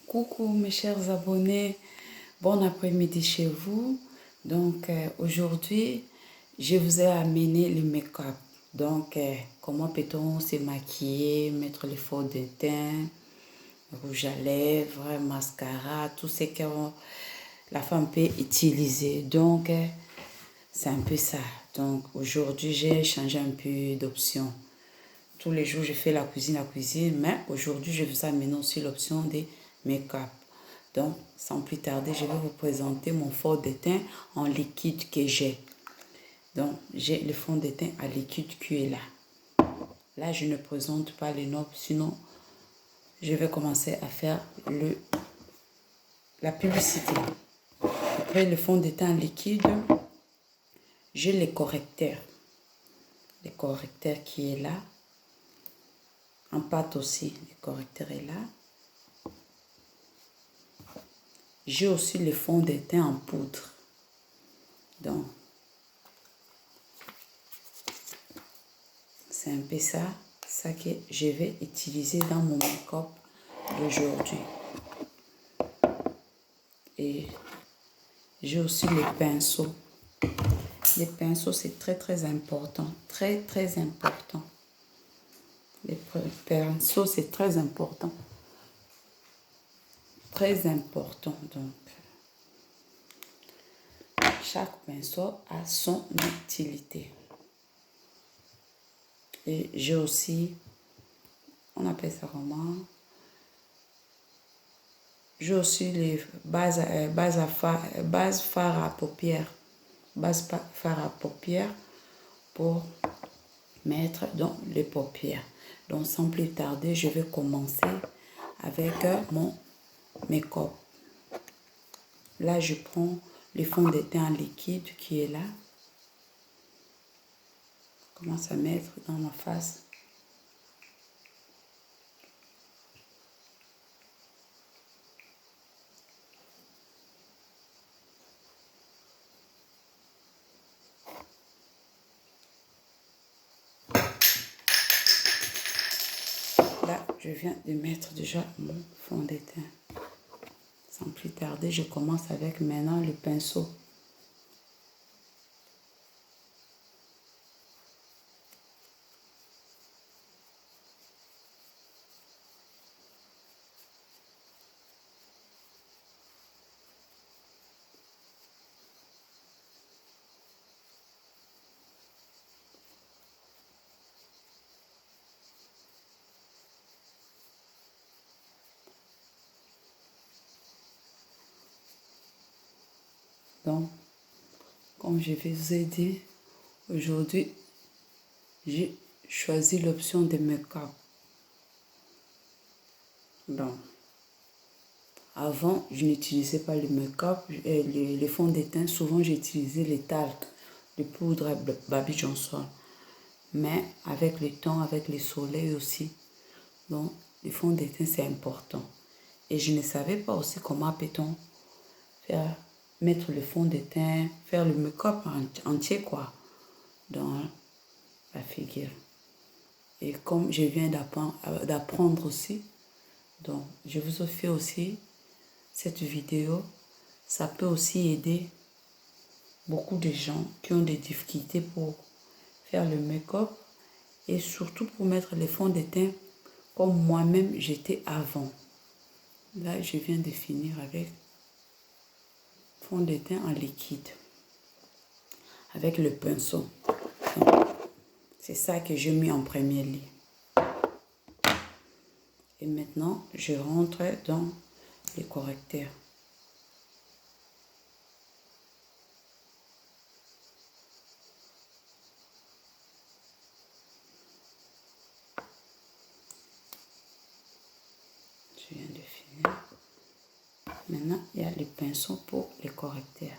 Coucou mes chers abonnés, bon après-midi chez vous. Aujourd'hui, je vous ai amené le make-up. Comment peut-on se maquiller, mettre le fond de teint, rouge à lèvres, mascara, tout ce que la femme peut utiliser. C'est un peu ça. Donc aujourd'hui, j'ai changé un peu d'options. Tous les jours, je fais la cuisine, mais aujourd'hui, je vous amène aussi l'option des make-up. Donc, sans plus tarder, je vais vous présenter mon fond de teint en liquide que j'ai. Donc, j'ai le fond de teint à liquide qui est là. Là, je ne présente pas les noms, sinon, je vais commencer à faire la publicité. Après le fond de teint en liquide, j'ai les correcteurs. Le correcteur qui est là. En pâte aussi, le correcteur est là. J'ai aussi le fond de teint en poudre. Donc, c'est un peu ça que je vais utiliser dans mon make-up d'aujourd'hui. Et j'ai aussi les pinceaux. Les pinceaux, c'est très important. Très important. Les pinceaux, c'est très important. Très important. Donc, chaque pinceau a son utilité. Et j'ai aussi, on appelle ça comment? J'ai aussi les bases fard à paupières. Base fard à paupières pour mettre dans les paupières. Donc, sans plus tarder, je vais commencer avec mon make-up. Là, je prends le fond de teint liquide qui est là. Je commence à mettre dans ma face. Là, je viens de mettre déjà mon fond de teint. Sans plus tarder, je commence avec maintenant le pinceau. Donc, comme je vous ai dit, aujourd'hui, j'ai choisi l'option de make-up. Donc, avant, je n'utilisais pas le make-up, les fonds de teint. Souvent, j'utilisais les talcs, les poudres Baby Johnson. Mais avec le temps, avec le soleil aussi, donc, les fonds de teint, c'est important. Et je ne savais pas aussi comment peut-on mettre le fond de teint, faire le make-up entier, quoi, dans la figure. Et comme je viens d'apprendre aussi, donc, je vous ai fait aussi cette vidéo. Ça peut aussi aider beaucoup de gens qui ont des difficultés pour faire le make-up et surtout pour mettre les fonds de teint comme moi-même j'étais avant. Là, je viens de finir avec fond de teint en liquide avec le pinceau. C'est ça que j'ai mis en premier lieu. Et maintenant, je rentre dans les correcteurs. Je viens de finir. Maintenant, il y a les pinceaux pour les correcteurs.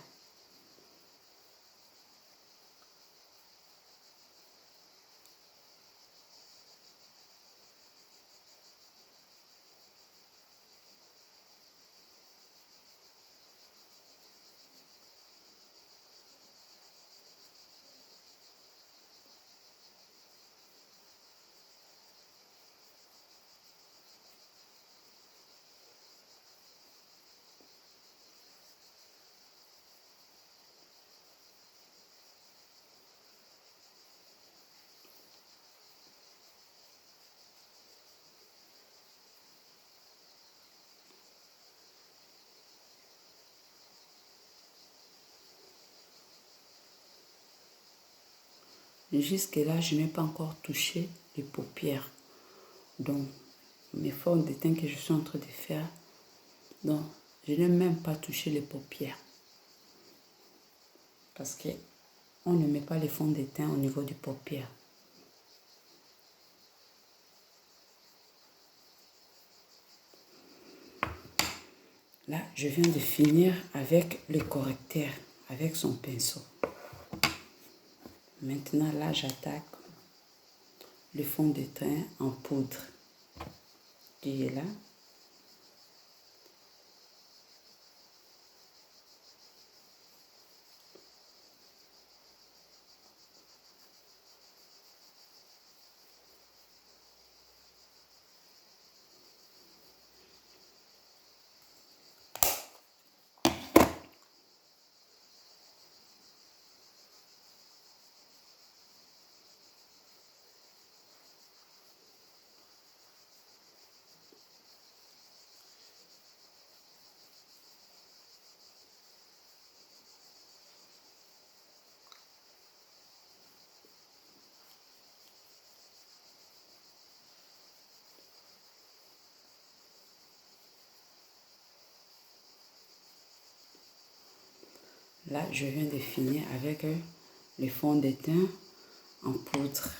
Jusque-là, je n'ai pas encore touché les paupières. Donc, mes fonds de teint que je suis en train de faire, donc, je n'ai même pas touché les paupières. Parce que on ne met pas les fonds de teint au niveau des paupières. Là, je viens de finir avec le correcteur, avec son pinceau. Maintenant, là, j'attaque le fond de teint en poudre qui est là. Là, je viens de finir avec le fond de teint en poudre.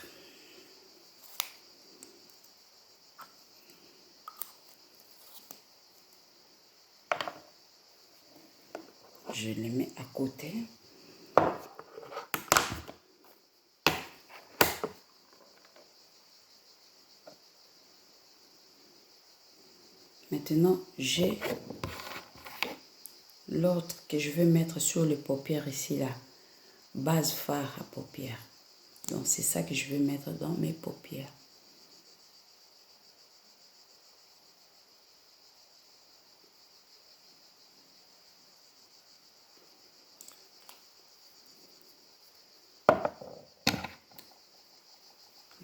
Je le mets à côté. Maintenant, j'ai l'autre que je vais mettre sur les paupières ici, là. Base fard à paupières. Donc, c'est ça que je vais mettre dans mes paupières.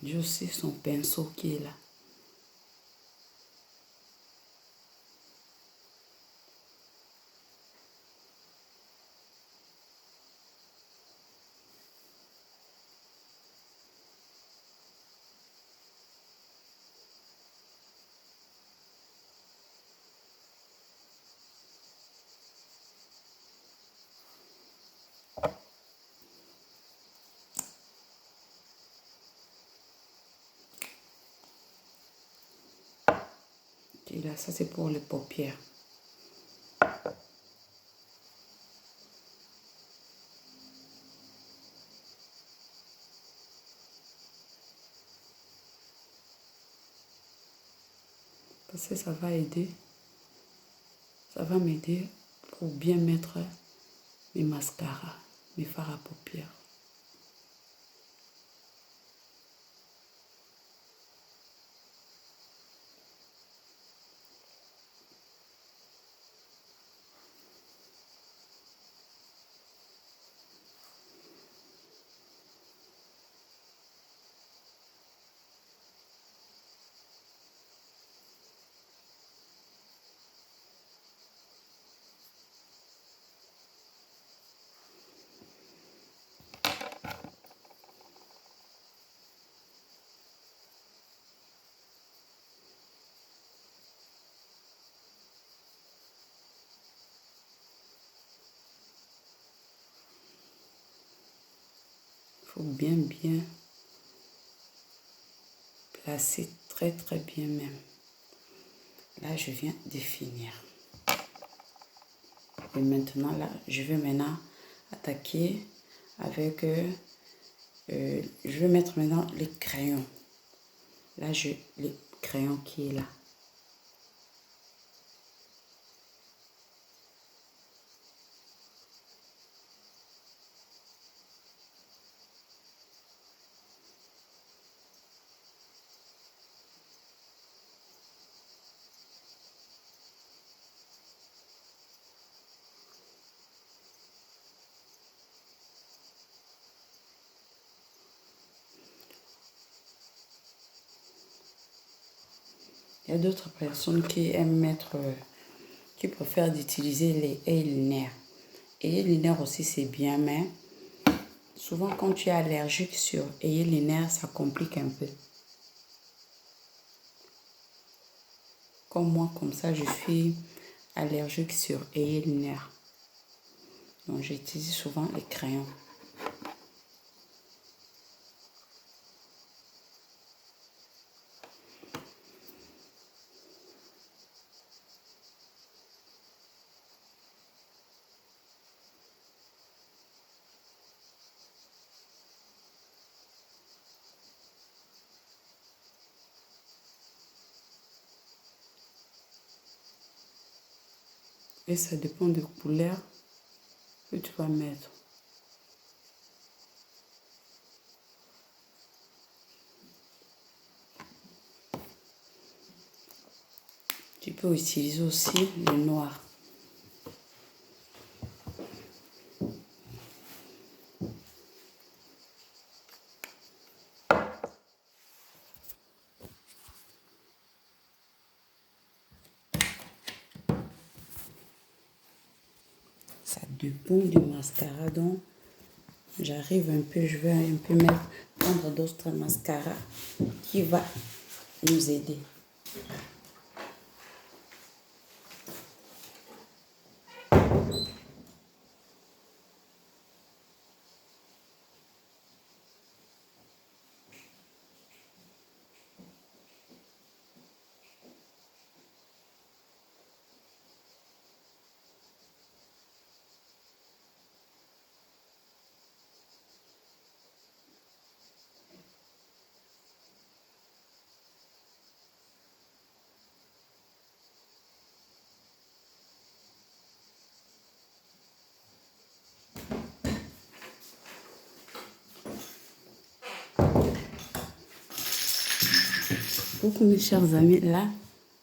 J'ai aussi son pinceau qui est là. Et là, ça c'est pour les paupières. Parce que ça va aider. Ça va m'aider pour bien mettre mes mascaras, mes fards à paupières. Il faut bien placer très bien même. Là, je viens de finir. Et maintenant, là, je vais maintenant attaquer avec... je vais mettre maintenant les crayons. Là, les crayons qui est là. Il y a d'autres personnes qui aiment mettre, qui préfèrent d'utiliser les eyeliner. Et eyeliner aussi c'est bien, mais Souvent, quand tu es allergique sur ayez les nerfs, ça complique un peu. Comme moi, comme ça, je suis allergique sur ayez les nerfs. Donc, j'utilise souvent les crayons. Et ça dépend de la couleur que tu vas mettre. Tu peux utiliser aussi le noir. Ça dépend du mascara. Donc, j'arrive un peu, je vais un peu prendre d'autres mascaras qui va nous aider. Coucou mes chers amis, là,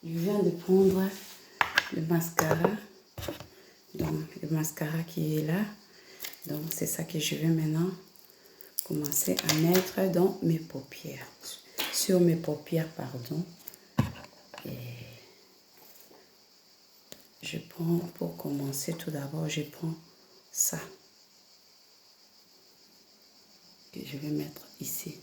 je viens de prendre le mascara. Donc, le mascara qui est là. Donc, c'est ça que je vais maintenant commencer à mettre dans mes paupières. Sur mes paupières, pardon. Et je prends, pour commencer, tout d'abord, je prends ça. Que je vais mettre ici.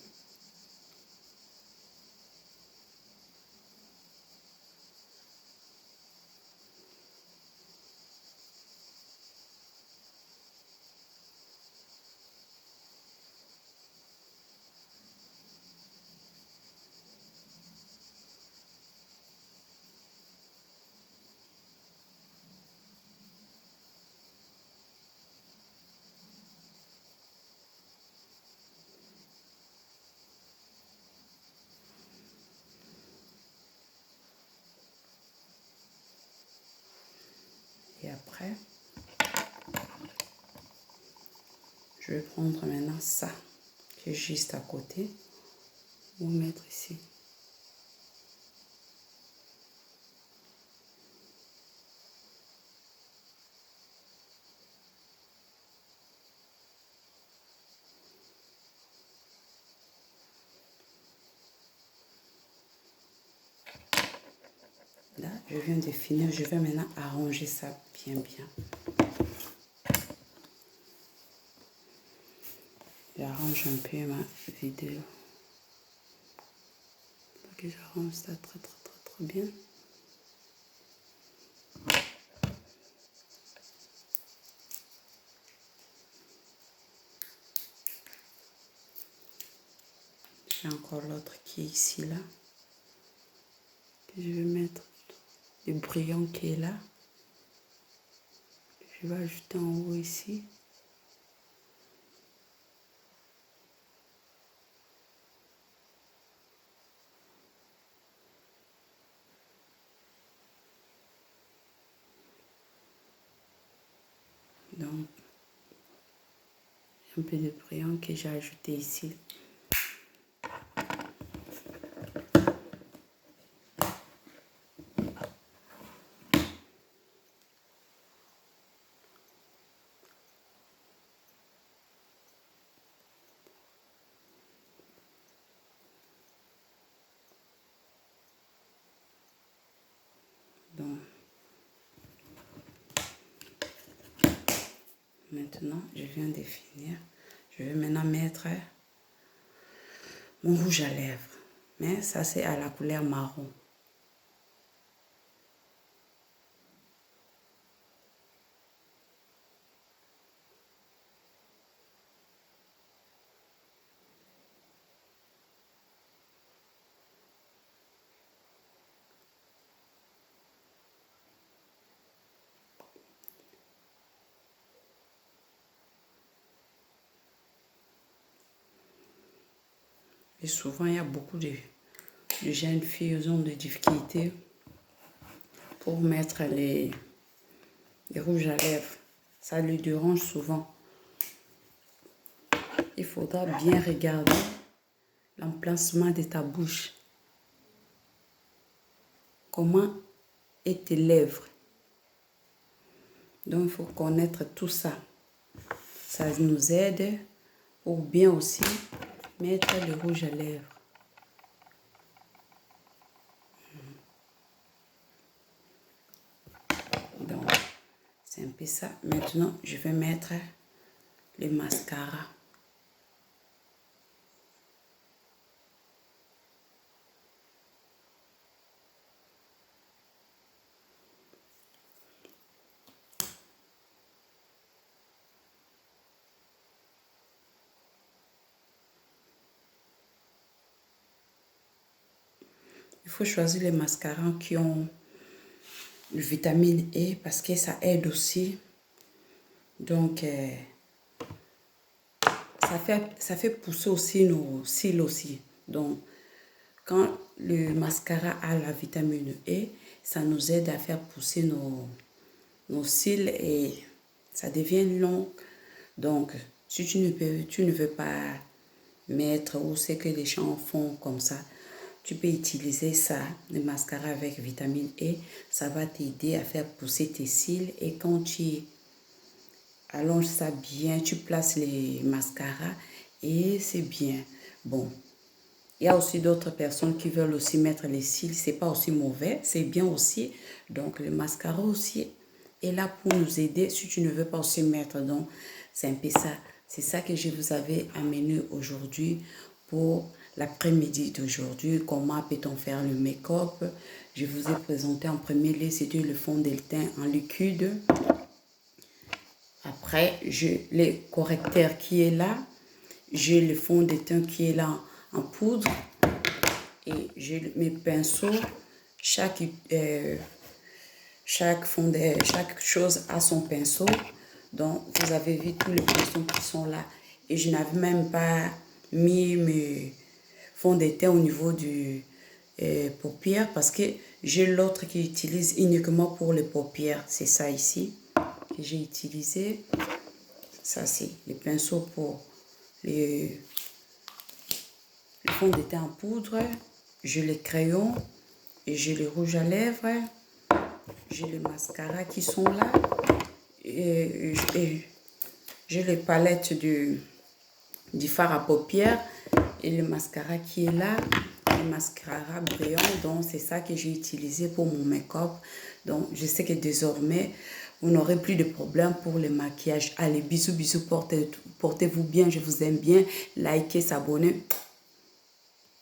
Et après, je vais prendre maintenant ça, qui est juste à côté, ou mettre ici. Là, je viens de finir, je vais maintenant arranger ça bien. J'arrange un peu ma vidéo. Pour que j'arrange ça très bien. J'ai encore l'autre qui est ici, là. Que je vais mettre le brillant qui est là. Je vais ajouter en haut ici. Donc, un peu de brillant que j'ai ajouté ici. Donc, maintenant, je viens de finir. Je vais maintenant mettre mon rouge à lèvres. Mais ça, c'est à la couleur marron. Et souvent, il y a beaucoup de jeunes filles qui ont des difficultés pour mettre les rouges à lèvres. Ça lui dérange souvent. Il faudra bien regarder l'emplacement de ta bouche. Comment est tes lèvres. Donc, il faut connaître tout ça. Ça nous aide pour bien aussi mettre le rouge à lèvres. Donc, c'est un peu ça. Maintenant, je vais mettre le mascara. Il faut choisir les mascaras qui ont le vitamine E parce que ça aide aussi. Donc, ça fait pousser aussi nos cils aussi. Donc, quand le mascara a la vitamine E, ça nous aide à faire pousser nos cils et ça devient long. Donc, si tu ne veux pas mettre ou c'est que les gens font comme ça, tu peux utiliser ça, le mascara avec vitamine E. Ça va t'aider à faire pousser tes cils et quand tu allonges ça bien, tu places les mascaras et c'est bien. Bon, il y a aussi d'autres personnes qui veulent aussi mettre les cils. C'est pas aussi mauvais, c'est bien aussi. Donc, le mascara aussi est là pour nous aider si tu ne veux pas aussi mettre. Donc, c'est un peu ça. C'est ça que je vous avais amené aujourd'hui pour l'après-midi d'aujourd'hui. Comment peut-on faire le make-up? Je vous ai présenté en premier lieu, c'était le fond de teint en liquide. Après, j'ai le correcteur qui est là. J'ai le fond de teint qui est là en poudre. Et j'ai mes pinceaux. Chaque chose a son pinceau. Donc, vous avez vu tous les pinceaux qui sont là. Et je n'avais même pas mis mes fonds de teint au niveau du paupières parce que j'ai l'autre qui utilise uniquement pour les paupières. C'est ça ici que j'ai utilisé. Ça, c'est les pinceaux pour le fond de teint en poudre. J'ai les crayons et j'ai les rouges à lèvres. J'ai les mascaras qui sont là. Et j'ai les palettes du fard à paupières et le mascara qui est là. Le mascara brillant. Donc, c'est ça que j'ai utilisé pour mon make-up. Donc, je sais que désormais, vous n'aurez plus de problème pour le maquillage. Allez, bisous, bisous, portez-vous bien. Je vous aime bien. Likez, s'abonner.